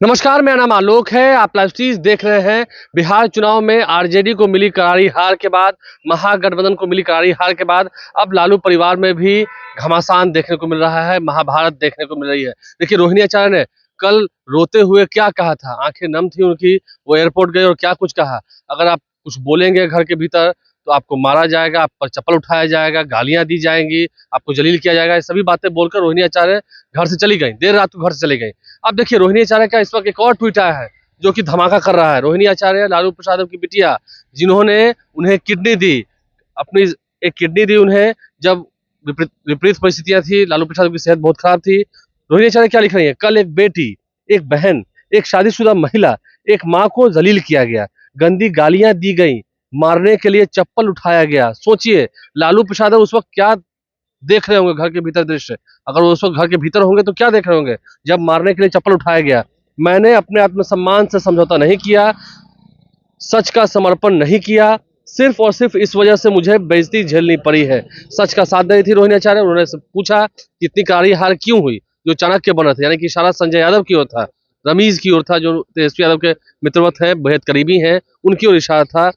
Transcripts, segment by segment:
नमस्कार, मेरा नाम आलोक है। आप लाइव स्ट्रीज देख रहे हैं। बिहार चुनाव में आरजेडी को मिली करारी हार के बाद, महागठबंधन को मिली करारी हार के बाद अब लालू परिवार में भी घमासान देखने को मिल रहा है, महाभारत देखने को मिल रही है। देखिए, रोहिणी आचार्य ने कल रोते हुए क्या कहा था, आंखें नम थी उनकी, वो एयरपोर्ट गए और क्या कुछ कहा। अगर आप कुछ बोलेंगे घर के भीतर तो आपको मारा जाएगा, आप पर चप्पल उठाया जाएगा, गालियां दी जाएंगी, आपको जलील किया जाएगा। ये सभी बातें बोलकर रोहिणी आचार्य घर से चली गई, देर रात को घर से चली गई। अब देखिए, रोहिणी आचार्य का इस वक्त एक और ट्वीट आया है जो कि धमाका कर रहा है। रोहिणी आचार्य लालू प्रसाद की बिटिया, जिन्होंने उन्हें किडनी दी, अपनी एक किडनी दी उन्हें जब विपरीत परिस्थितियां थी, लालू प्रसाद की सेहत बहुत खराब थी। रोहिणी आचार्य क्या लिख रही है, कल एक बेटी, एक बहन, एक शादीशुदा महिला, एक माँ को जलील किया गया, गंदी गालियां दी गई, मारने के लिए चप्पल उठाया गया। सोचिए लालू प्रसाद उस वक्त क्या देख रहे होंगे घर के भीतर दृश्य। अगर वो उस वक्त घर के भीतर होंगे तो क्या देख रहे होंगे जब मारने के लिए चप्पल उठाया गया। मैंने अपने आत्मसम्मान से समझौता नहीं किया, सच का समर्पण नहीं किया, सिर्फ और सिर्फ इस वजह से मुझे बेइज्जती झेलनी पड़ी है। सच का साथ दे रही थी रोहिणी आचार्य। उन्होंने से पूछा कि इतनी करारी हार क्यों हुई। जो चाणक्य बना था, यानी कि इशारा संजय यादव की ओर था, रमीज की ओर था, जो तेजस्वी यादव के मित्रवत है, बेहद करीबी हैं, उनकी ओर इशारा था।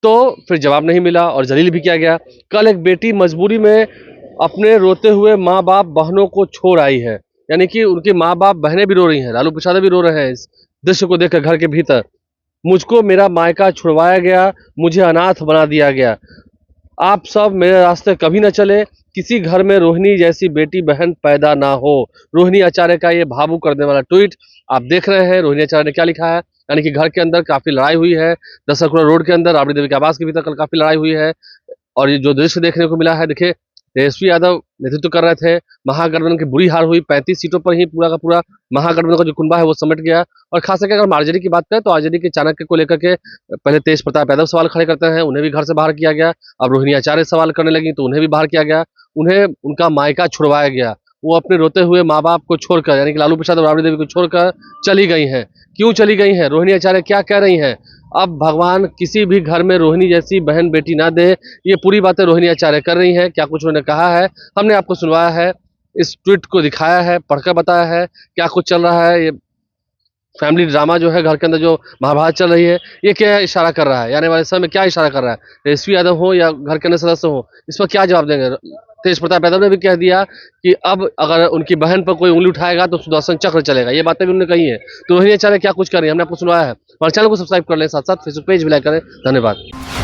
तो फिर जवाब नहीं मिला और जलील भी किया गया। कल एक बेटी मजबूरी में अपने रोते हुए माँ बाप बहनों को छोड़ आई है, यानी कि उनके माँ बाप बहनें भी रो रही हैं, लालू प्रसाद भी रो रहे हैं इस दृश्य को देखकर घर के भीतर। मुझको मेरा मायका छुड़वाया गया, मुझे अनाथ बना दिया गया, आप सब मेरे रास्ते कभी न चले, किसी घर में रोहिणी जैसी बेटी बहन पैदा ना हो। रोहिणी आचार्य का ये भावुक करने वाला ट्वीट आप देख रहे हैं। रोहिणी आचार्य ने क्या लिखा है, यानी कि घर के अंदर काफी लड़ाई हुई है, दशरथपुरा रोड के अंदर राबड़ी देवी के आवास के भीतर कल काफी लड़ाई हुई है। और ये जो दृश्य देखने को मिला है, देखिए, तेजस्वी यादव नेतृत्व कर रहे थे, महागठबंधन की बुरी हार हुई, 35 सीटों पर ही पूरा का पूरा महागठबंधन का जो कुनबा है वो समेट गया। और खास करके अगर हम आरजेडी की बात करें तो आरजेडी के चाणक्य को लेकर के पहले तेज प्रताप यादव सवाल खड़े करते हैं, उन्हें भी घर से बाहर किया गया। अब रोहिणी आचार्य सवाल करने लगी तो उन्हें भी बाहर किया गया, उन्हें उनका मायका छुड़वाया गया। वो अपने रोते हुए माँ बाप को छोड़कर, यानी कि लालू प्रसाद और राबड़ी देवी को छोड़कर चली गई हैं। क्यों चली गई हैं, रोहिणी आचार्य क्या कह रही हैं। अब भगवान किसी भी घर में रोहिणी जैसी बहन बेटी ना दे, ये पूरी बातें रोहिणी आचार्य कर रही हैं। क्या कुछ उन्होंने कहा है, हमने आपको सुनवाया है, इस ट्वीट को दिखाया है, पढ़कर बताया है क्या कुछ चल रहा है। ये फैमिली ड्रामा जो है घर के अंदर, जो महाभारत चल रही है, ये क्या इशारा कर रहा है, आने वाले समय में क्या इशारा कर रहा है। तेजस्वी यादव हो या घर के अन्य सदस्य हो, इस पर क्या जवाब देंगे। तेज प्रताप यादव ने भी कह दिया कि अब अगर उनकी बहन पर कोई उंगली उठाएगा तो सुदर्शन चक्र चलेगा, ये बातें भी उन्होंने कही है। तो रोहिणी आचार्य क्या कुछ कर रही है, हमने आपको सुनवाया है। और चैनल को सब्सक्राइब कर लें, साथ साथ फेसबुक पेज भी लाइक करें। धन्यवाद।